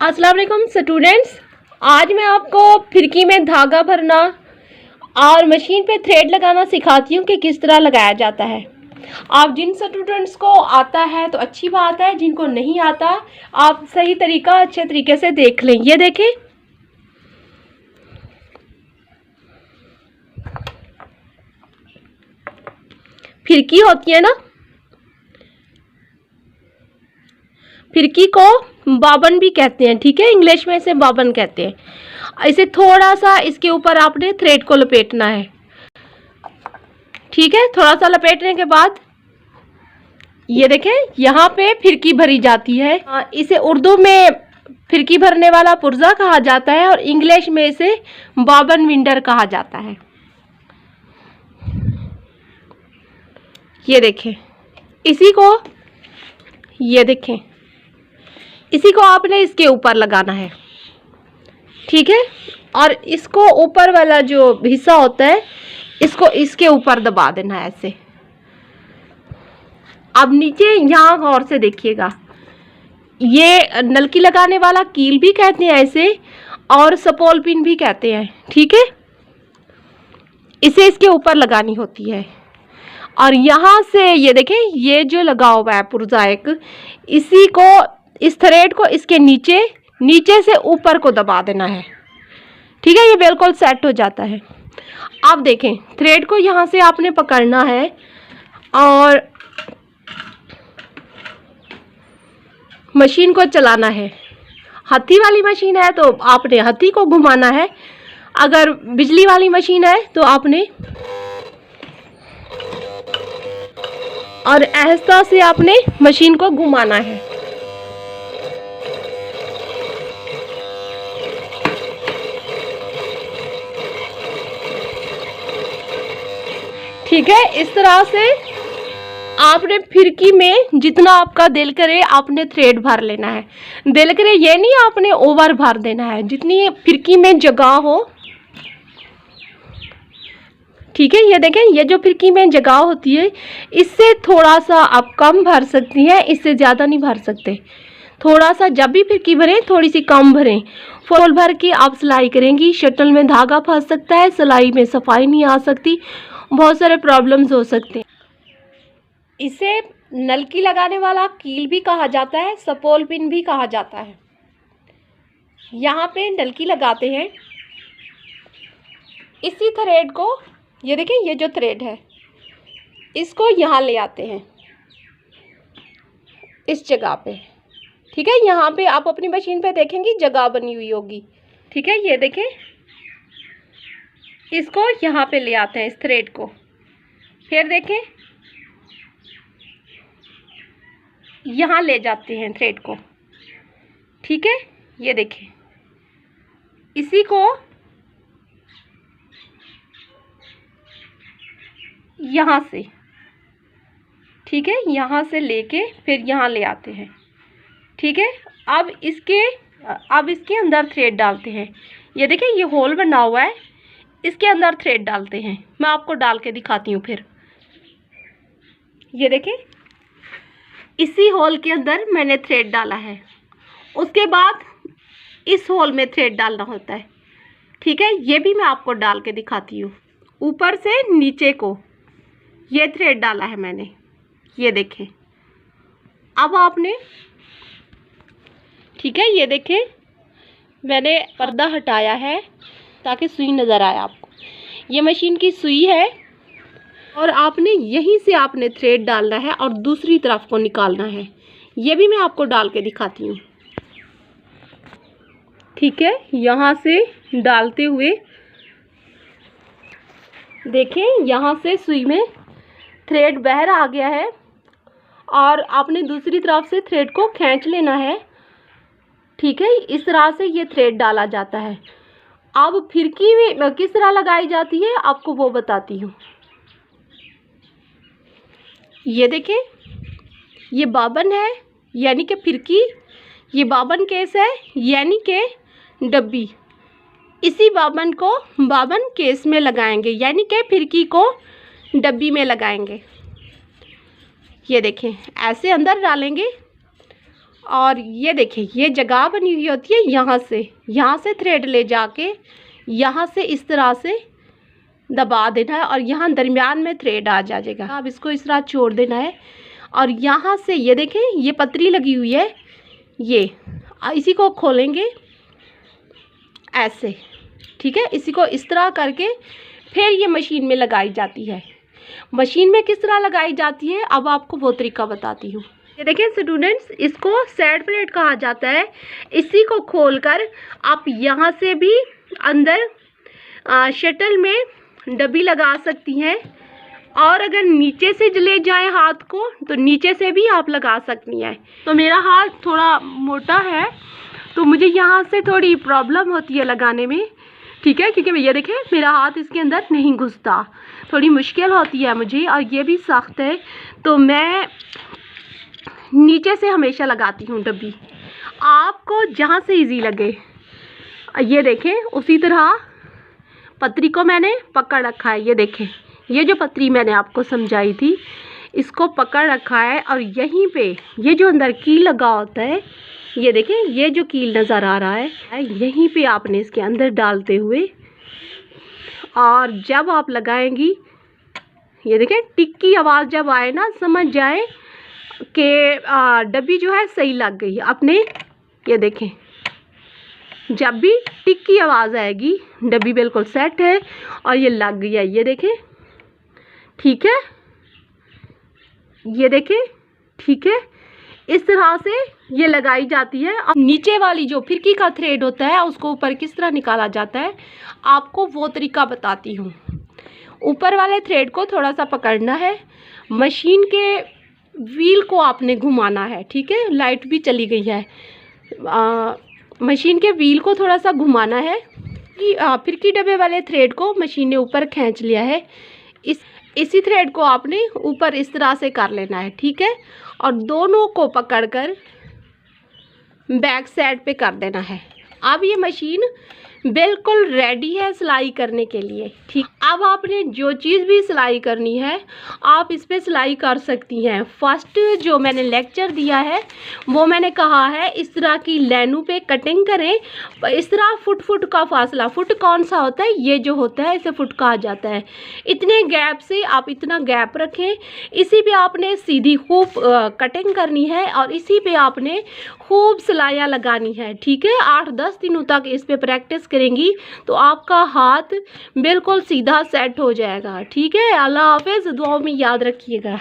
अस्सलाम वालेकुम स्टूडेंट्स। आज मैं आपको फिरकी में धागा भरना और मशीन पे थ्रेड लगाना सिखाती हूँ कि किस तरह लगाया जाता है। आप जिन स्टूडेंट्स को आता है तो अच्छी बात है, जिनको नहीं आता आप सही तरीका अच्छे तरीके से देख लें। ये देखें, फिरकी होती है ना, फिरकी को बाबन भी कहते हैं, ठीक है, इंग्लिश में इसे बाबन कहते हैं। इसे थोड़ा सा इसके ऊपर आपने थ्रेड को लपेटना है, ठीक है। थोड़ा सा लपेटने के बाद ये देखें, यहाँ पे फिरकी भरी जाती है। इसे उर्दू में फिरकी भरने वाला पुर्जा कहा जाता है और इंग्लिश में इसे बाबन विंडर कहा जाता है। ये देखें, ये देखें, इसी को आपने इसके ऊपर लगाना है, ठीक है। और इसको ऊपर वाला जो हिस्सा होता है इसको इसके ऊपर दबा देना है ऐसे। अब नीचे यहाँ गौर से देखिएगा, ये नलकी लगाने वाला कील भी कहते हैं ऐसे, और सपोल पिन भी कहते हैं, ठीक है। इसे इसके ऊपर लगानी होती है और यहाँ से ये देखें, ये जो लगा हुआ है पुर्जा एक, इसी को, इस थ्रेड को इसके नीचे से ऊपर को दबा देना है, ठीक है। ये बिल्कुल सेट हो जाता है। अब देखें, थ्रेड को यहाँ से आपने पकड़ना है और मशीन को चलाना है। हत्थी वाली मशीन है तो आपने हत्थी को घुमाना है, अगर बिजली वाली मशीन है तो आपने और आहिस्ता से आपने मशीन को घुमाना है। ठीक है, इस तरह से आपने फिरकी में जितना आपका दिल करे आपने थ्रेड भर लेना है। दिल करे ये नहीं आपने ओवर भर देना है, जितनी फिरकी में जगह हो, ठीक है। ये देखें, ये जो फिरकी में जगह होती है इससे थोड़ा सा आप कम भर सकती हैं, इससे ज़्यादा नहीं भर सकते। थोड़ा सा जब भी फिरकी भरें थोड़ी सी कम भरें। फुल भर के आप सिलाई करेंगी, शटल में धागा फंस सकता है, सिलाई में सफाई नहीं आ सकती, बहुत सारे प्रॉब्लम्स हो सकते हैं। इसे नलकी लगाने वाला कील भी कहा जाता है, सपोल पिन भी कहा जाता है। यहाँ पे नलकी लगाते हैं, इसी थ्रेड को, ये देखें, ये जो थ्रेड है इसको यहाँ ले आते हैं इस जगह पे, ठीक है। यहाँ पे आप अपनी मशीन पे देखेंगी जगह बनी हुई होगी, ठीक है। ये देखें, इसको यहाँ पे ले आते हैं इस थ्रेड को, फिर देखें यहाँ ले जाते हैं थ्रेड को, ठीक है। ये देखें, इसी को यहाँ से, ठीक है, यहाँ से लेके फिर यहाँ ले आते हैं, ठीक है। अब इसके अंदर थ्रेड डालते हैं। ये देखें, ये होल बना हुआ है, इसके अंदर थ्रेड डालते हैं। मैं आपको डाल के दिखाती हूँ फिर। ये देखें, इसी होल के अंदर मैंने थ्रेड डाला है, उसके बाद इस होल में थ्रेड डालना होता है, ठीक है। ये भी मैं आपको डाल के दिखाती हूँ। ऊपर से नीचे को ये थ्रेड डाला है मैंने, ये देखें। अब आपने, ठीक है, ये देखें, मैंने पर्दा हटाया है ताकि सुई नज़र आए आपको। ये मशीन की सुई है और आपने यहीं से आपने थ्रेड डालना है और दूसरी तरफ को निकालना है। ये भी मैं आपको डाल के दिखाती हूँ, ठीक है। यहाँ से डालते हुए देखें, यहाँ से सुई में थ्रेड बाहर आ गया है और आपने दूसरी तरफ से थ्रेड को खींच लेना है, ठीक है। इस तरह से ये थ्रेड डाला जाता है। अब फिरकी में किस तरह लगाई जाती है आपको वो बताती हूँ। ये देखें, ये बाबन है यानी कि फिरकी, ये बाबन केस है यानी कि डब्बी। इसी बाबन को बाबन केस में लगाएंगे यानी कि फिरकी को डब्बी में लगाएंगे। ये देखें, ऐसे अंदर डालेंगे और ये देखिए ये जगह बनी हुई होती है, यहाँ से थ्रेड ले जाके यहाँ से इस तरह से दबा देना है और यहाँ दरमियान में थ्रेड आ जाएगा। अब इसको इस तरह छोड़ देना है और यहाँ से ये देखें ये पतरी लगी हुई है, ये इसी को खोलेंगे ऐसे, ठीक है। इसी को इस तरह करके फिर ये मशीन में लगाई जाती है। मशीन में किस तरह लगाई जाती है अब आपको वो तरीका बताती हूँ। ये देखें स्टूडेंट्स, इसको साइड प्लेट कहा जाता है। इसी को खोलकर आप यहाँ से भी अंदर शटल में डब्बी लगा सकती हैं और अगर नीचे से ले जाएं हाथ को तो नीचे से भी आप लगा सकती हैं। तो मेरा हाथ थोड़ा मोटा है तो मुझे यहाँ से थोड़ी प्रॉब्लम होती है लगाने में, ठीक है, क्योंकि ये देखें मेरा हाथ इसके अंदर नहीं घुसता, थोड़ी मुश्किल होती है मुझे और ये भी सख्त है तो मैं नीचे से हमेशा लगाती हूँ डब्बी, आपको जहाँ से इजी लगे। ये देखें उसी तरह पतरी को मैंने पकड़ रखा है, ये देखें ये जो पतरी मैंने आपको समझाई थी इसको पकड़ रखा है और यहीं पे ये जो अंदर कील लगा होता है, ये देखें ये जो कील नज़र आ रहा है यहीं पे आपने इसके अंदर डालते हुए और जब आप लगाएंगी ये देखें टिक की आवाज़ जब आए ना समझ जाए कि डब्बी जो है सही लग गई आपने। ये देखें जब भी टिक की आवाज़ आएगी डब्बी बिल्कुल सेट है और ये लग गई है, ये देखें, ठीक है, ये देखें, ठीक है। इस तरह से ये लगाई जाती है। अब नीचे वाली जो फिरकी का थ्रेड होता है उसको ऊपर किस तरह निकाला जाता है आपको वो तरीका बताती हूँ। ऊपर वाले थ्रेड को थोड़ा सा पकड़ना है, मशीन के व्हील को आपने घुमाना है, ठीक है, लाइट भी चली गई है, मशीन के व्हील को थोड़ा सा घुमाना है। फिरकी डब्बे वाले थ्रेड को मशीन ने ऊपर खींच लिया है, इसी थ्रेड को आपने ऊपर इस तरह से कर लेना है, ठीक है, और दोनों को पकड़कर बैक साइड पे कर देना है। अब ये मशीन बिल्कुल रेडी है सिलाई करने के लिए, ठीक। अब आपने जो चीज़ भी सिलाई करनी है आप इस पर सिलाई कर सकती हैं। फर्स्ट जो मैंने लेक्चर दिया है वो मैंने कहा है इस तरह की लाइनों पे कटिंग करें, इस तरह फुट का फासला, फुट कौन सा होता है, ये जो होता है इसे फुट कहा जाता है। इतने गैप से आप इतना गैप रखें, इसी पे आपने सीधी खूब कटिंग करनी है और इसी पे आपने खूब सिलाइयाँ लगानी है, ठीक है। 8-10 दिनों तक इस पे प्रैक्टिस करेंगी तो आपका हाथ बिल्कुल सीधा सेट हो जाएगा, ठीक है। अल्लाह हाफिज़, दुआओं में याद रखिएगा।